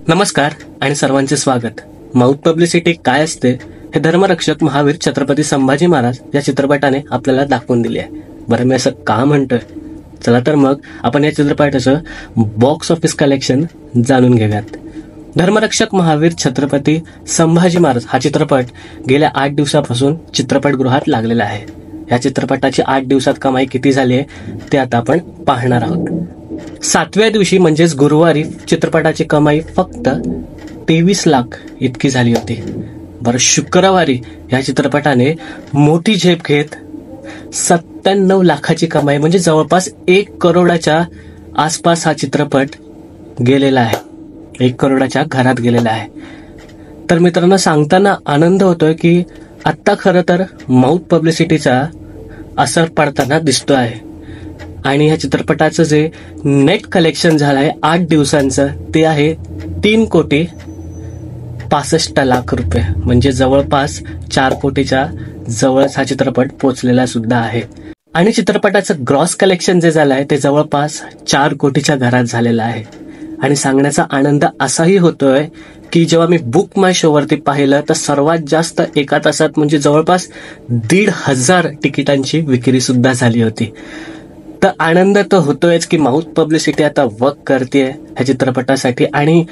नमस्कार आणि सर्वांचे स्वागत. माउथ पब्लिसिटी काय असते हे धर्मरक्षक महावीर छत्रपती संभाजी महाराज या चित्रपटाने आपल्याला दाखवून दिले आहे. बरं, मी असं का म्हणतोय? चला तर मग आपण या चित्रपटाचं बॉक्स ऑफिस कलेक्शन जाणून घेऊयात. धर्मरक्षक महावीर छत्रपती संभाजी महाराज हा चित्रपट गेल्या 8 दिवसापासून चित्रपटगृहात लागलेला आहे. या चित्रपटाची 8 दिवसात कमाई किती झाली आहे ते आता आपण पाहणार आहोत. 7व्या दिवशी म्हणजेच गुरुवारी चित्रपटाची कमाई फक्त 23 लाख इतकी झाली होती. बरं, शुक्रवारी या चित्रपटाने मोठी झेप घेत 97 लाखाची कमाई म्हणजे जवळपास 1 करोडाच्या आसपास हा चित्रपट गेलेला आहे. 1 करोडाच्या घरात गेलेला आहे. तर मित्रांनो, सांगताना आनंद होतोय की आत्ता खरं तर माउथ पब्लिसिटीचा असर पडताना दिसतो आहे. आणि ह्या चित्रपटाचं जे नेट कलेक्शन झालं आहे 8 दिवसांचं ते आहे 3,65,00,000 रुपये, म्हणजे जवळपास 4 कोटीच्या जवळच हा चित्रपट पोहोचलेला सुद्धा आहे. आणि चित्रपटाचं ग्रॉस कलेक्शन जे झालं आहे ते जवळपास 4 कोटीच्या घरात झालेलं आहे. आणि सांगण्याचा आनंद असाही होतोय की जेव्हा मी बुक माय शो वरती पाहिलं तर सर्वात जास्त एका तासात म्हणजे जवळपास 1,500 तिकिटांची विक्री सुद्धा झाली होती. तर आनंद तर होतोयच की माउथ पब्लिसिटी आता वर्क करते ह्या चित्रपटासाठी. आणि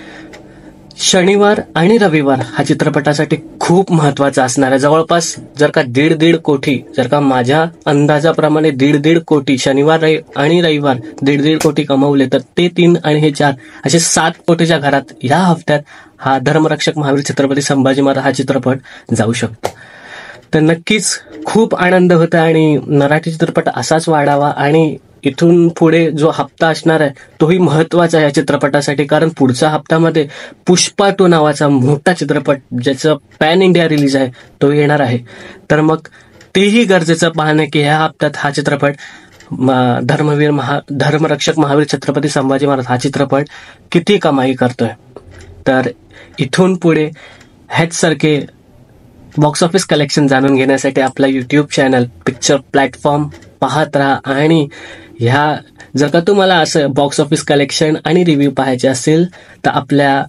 शनिवार आणि रविवार हा चित्रपटासाठी खूप महत्वाचा असणार आहे. जवळपास जर का 1.5 कोटी, जर का माझ्या अंदाजाप्रमाणे 1.5 कोटी शनिवार आणि रविवार 1.5 कोटी कमवले तर ते 3 आणि हे 4 असे 7 कोटीच्या घरात या हफ्त्यात हा धर्मरक्षक महावीर छत्रपती संभाजी महाराज हा चित्रपट जाऊ शकतो. तर नक्कीच खूप आनंद होता आणि मराठी चित्रपट असाच वाढावा. आणि इथून पुढे जो हप्ता असणार आहे तोही महत्वाचा आहे या चित्रपटासाठी, कारण पुढच्या हप्त्यामध्ये पुष्पा 2 नावाचा मोठा चित्रपट ज्याचं पॅन इंडिया रिलीज आहे तो येणार आहे. तर मग तेही गरजेचं पाहणं की ह्या हप्त्यात हा चित्रपट धर्मरक्षक महावीर छत्रपती संभाजी महाराज हा चित्रपट किती कमाई करतोय. तर इथून पुढे ह्याच सारखे बॉक्स ऑफिस कलेक्शन जाणून घेण्यासाठी आपला YouTube चॅनल पिक्चर प्लॅटफॉर्म पाहत राहा. आणि ह्या जर का तुम्हाला असं बॉक्स ऑफिस कलेक्शन आणि रिव्ह्यू पाहायचे असेल तर आपल्या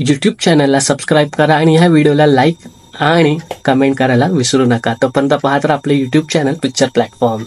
YouTube चॅनलला सबस्क्राईब करा आणि ह्या व्हिडिओला लाईक आणि कमेंट करायला विसरू नका. तोपर्यंत पाहत राहा आपले YouTube चॅनल पिक्चर प्लॅटफॉर्म.